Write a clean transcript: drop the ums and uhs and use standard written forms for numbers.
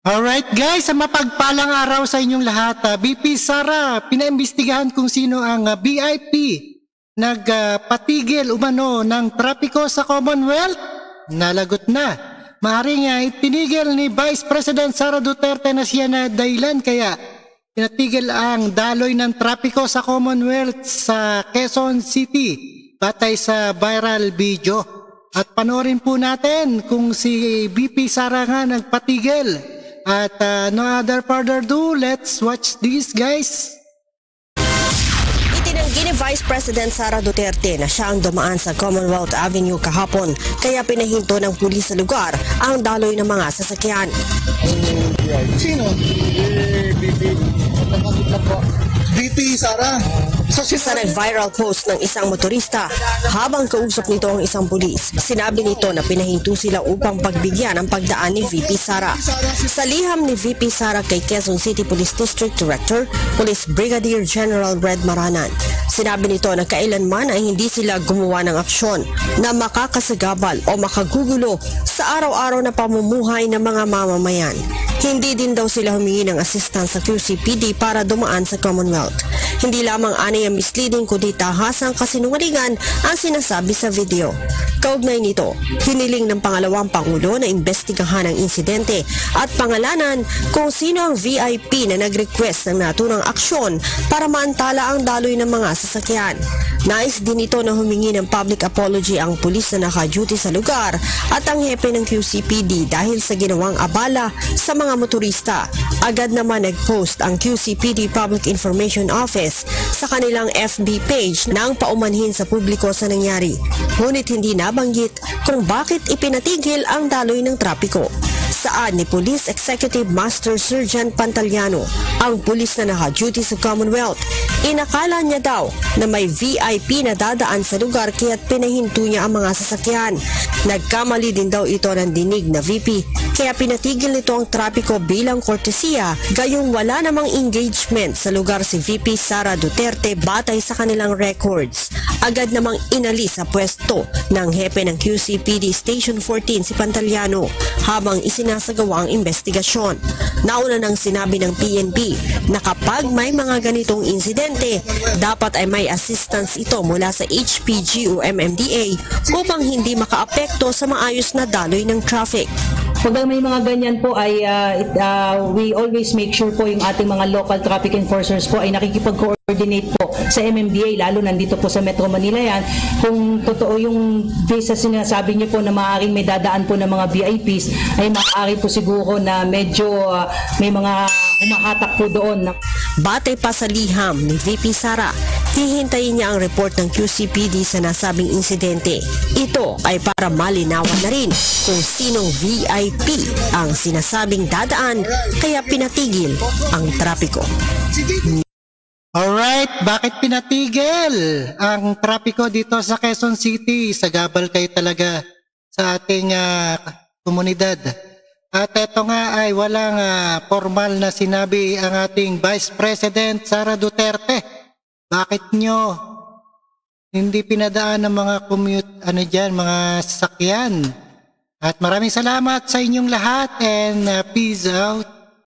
Alright guys, sa mapagpalang araw sa inyong lahat. BP Sara, pinaimbestigahan kung sino ang VIP nagpatigil umano ng trapiko sa Commonwealth. Nalagot na. Maaaring itinigil ni Vice President Sara Duterte na siya na dahilan kaya pinatigil ang daloy ng trapiko sa Commonwealth sa Quezon City batay sa viral video. At panoorin po natin kung si BP Sara nga nagpatigil. At no other further ado, let's watch this guys. Itinanggi ni Vice President Sara Duterte na siya ang dumaan sa Commonwealth Avenue kahapon kaya pinahinto ng pulis sa lugar ang daloy ng mga sasakyan. Sino? BP Sara. Sa nag-viral post ng isang motorista habang kausap nito ang isang pulis, sinabi nito na pinahinto sila upang pagbigyan ang pagdaan ni VP Sara. Sa liham ni VP Sara kay Quezon City Police District Director, Police Brigadier General Red Maranan, sinabi nito na kailanman ay hindi sila gumawa ng aksyon na makakasagabal o makagugulo sa araw-araw na pamumuhay ng mga mamamayan. Hindi din daw sila humingi ng assistance sa QCPD para dumaan sa Commonwealth. Hindi lamang anay ang misleading kundi tahasang kasinungalingan ang sinasabi sa video. Kaugnay nito, hiniling ng pangalawang Pangulo na imbestigahan ang insidente at pangalanan kung sino ang VIP na nag-request ng naturang aksyon para maantala ang daloy ng mga sasakyan. Nais din ito na humingi ng public apology ang pulis na naka-duty sa lugar at ang hepe ng QCPD dahil sa ginawang abala sa mga motorista. Agad naman nag-post ang QCPD Public Information Office sa kanilang FB page nang paumanhin sa publiko sa nangyari. Ngunit hindi nabanggit kung bakit ipinatigil ang daloy ng trapiko. Saan ni Police Executive Master Sergeant Pantaliano, ang pulis na naka-duty sa Commonwealth, inakala niya daw na may VIP na dadaan sa lugar kaya't pinahinto niya ang mga sasakyan. Nagkamali din daw ito ng dinig na VP kaya pinatigil nito ang trapiko bilang kortesiya gayong wala namang engagement sa lugar si VP Sara Duterte batay sa kanilang records. Agad namang inalis sa pwesto ng hepe ng QCPD Station 14 si Pantaliano habang isinasagawa ang investigasyon. Nauna nang sinabi ng PNP na kapag may mga ganitong insidente, dapat ay may assistance ito mula sa HPG o MMDA upang hindi makaapekto sa maayos na daloy ng traffic. Pag may mga ganyan po ay we always make sure po yung ating mga local traffic enforcers po ay nakikipag-coordinate po sa MMDA, lalo nandito po sa Metro Manila yan. Kung totoo yung base sa sinasabi niyo po na maaaring may dadaan po ng mga VIPs, ay maaari po siguro na medyo may mga humahatak po doon. Batay pa sa liham ni VP Sara, hihintayin niya ang report ng QCPD sa nasabing insidente. Ito ay para malinawan na rin kung sinong VIP ang sinasabing dadaan kaya pinatigil ang trapiko. Alright, bakit pinatigil ang trapiko dito sa Quezon City? Sagabal kayo talaga sa ating komunidad. At ito nga ay walang formal na sinabi ang ating Vice President Sara Duterte. Bakit nyo hindi pinadaan ng mga commute, mga sasakyan? At maraming salamat sa inyong lahat and peace out.